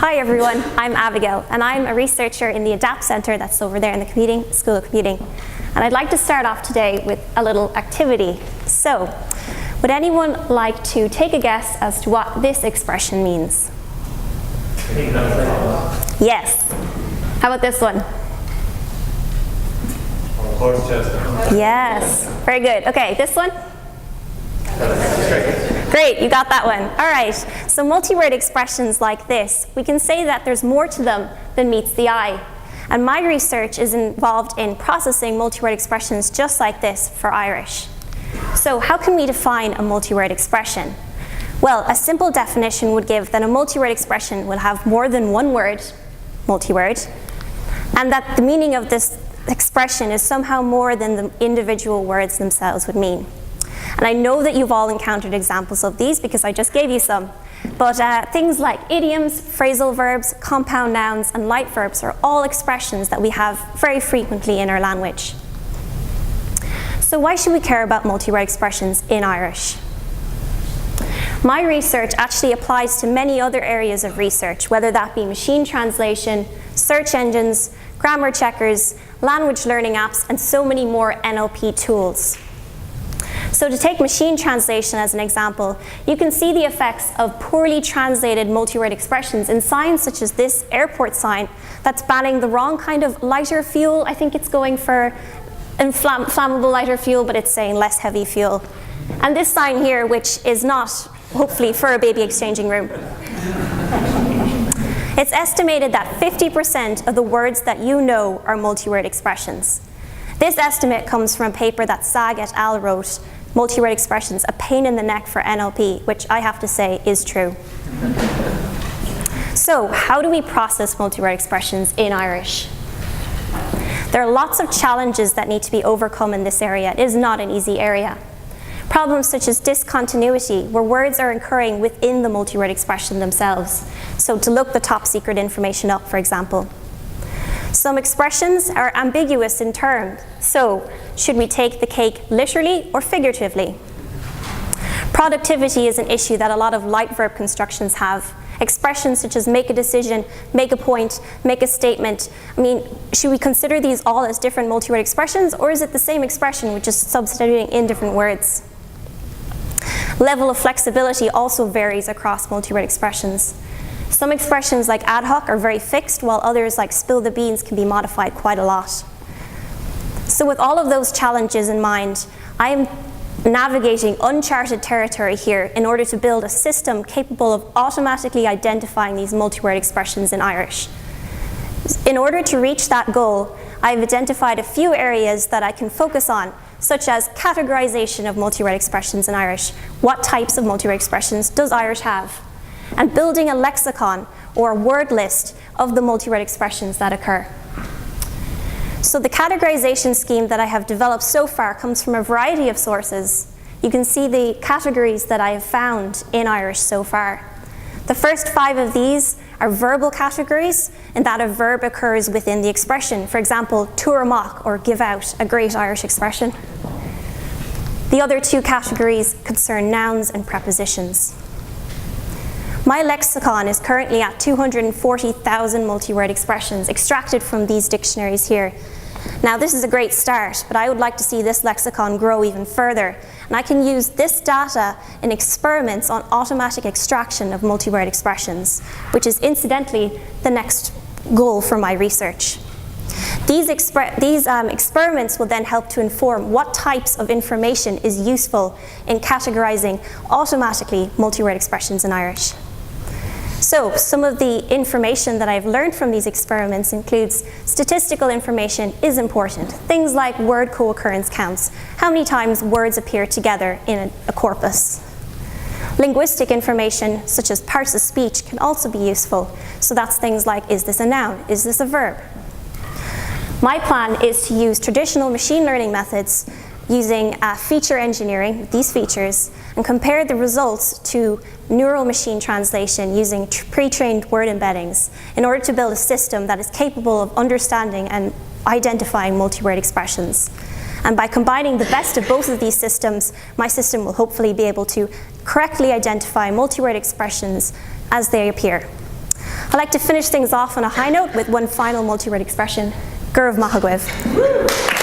Hi everyone, I'm Abigail, and I'm a researcher in the ADAPT Centre that's over there in the School of Computing. And I'd like to start off today with a little activity. So, would anyone like to take a guess as to what this expression means? Yes. How about this one? Horse chestnut. Yes. Very good. Okay, this one? Great, you got that one. All right, so multi-word expressions like this, we can say that there's more to them than meets the eye. And my research is involved in processing multi-word expressions just like this for Irish. So how can we define a multi-word expression? Well, a simple definition would give that a multi-word expression will have more than one word, multi-word, and that the meaning of this expression is somehow more than the individual words themselves would mean. And I know that you've all encountered examples of these because I just gave you some. But things like idioms, phrasal verbs, compound nouns, and light verbs are all expressions that we have very frequently in our language. So why should we care about multi-word expressions in Irish? My research actually applies to many other areas of research, whether that be machine translation, search engines, grammar checkers, language learning apps, and so many more NLP tools. So to take machine translation as an example, you can see the effects of poorly translated multi-word expressions in signs such as this airport sign that's banning the wrong kind of lighter fuel. I think it's going for flammable lighter fuel, but it's saying less heavy fuel. And this sign here, which is not, hopefully, for a baby exchanging room. It's estimated that 50% of the words that you know are multi-word expressions. This estimate comes from a paper that Sag et al. Wrote, Multi-Word Expressions, a pain in the neck for NLP, which I have to say is true. So, how do we process multi-word expressions in Irish? There are lots of challenges that need to be overcome in this area. It is not an easy area. Problems such as discontinuity, where words are occurring within the multi-word expression themselves. So to look the top secret information up, for example. Some expressions are ambiguous in term. So, should we take the cake literally or figuratively? Productivity is an issue that a lot of light verb constructions have. Expressions such as make a decision, make a point, make a statement. I mean, should we consider these all as different multi-word expressions, or is it the same expression with just substituting in different words? Level of flexibility also varies across multi-word expressions. Some expressions like ad hoc are very fixed, while others like spill the beans can be modified quite a lot. So with all of those challenges in mind, I am navigating uncharted territory here in order to build a system capable of automatically identifying these multi-word expressions in Irish. In order to reach that goal, I've identified a few areas that I can focus on, such as categorization of multi-word expressions in Irish. What types of multi-word expressions does Irish have? And building a lexicon or a word list of the multi-word expressions that occur. So the categorization scheme that I have developed so far comes from a variety of sources. You can see the categories that I have found in Irish so far. The first 5 of these are verbal categories, in that a verb occurs within the expression. For example, tuair amach, or give out, a great Irish expression. The other 2 categories concern nouns and prepositions. My lexicon is currently at 240,000 multi-word expressions extracted from these dictionaries here. Now this is a great start, but I would like to see this lexicon grow even further. And I can use this data in experiments on automatic extraction of multi-word expressions, which is incidentally the next goal for my research. These experiments will then help to inform what types of information is useful in categorizing automatically multi-word expressions in Irish. So, some of the information that I've learned from these experiments includes statistical information is important. Things like word co-occurrence counts, how many times words appear together in a corpus. Linguistic information, such as parts of speech, can also be useful. So that's things like, is this a noun? Is this a verb? My plan is to use traditional machine learning methods using feature engineering, these features, and compare the results to neural machine translation using pre-trained word embeddings in order to build a system that is capable of understanding and identifying multi-word expressions. And by combining the best of both of these systems, my system will hopefully be able to correctly identify multi-word expressions as they appear. I'd like to finish things off on a high note with one final multi-word expression, Gurv Mahagwev.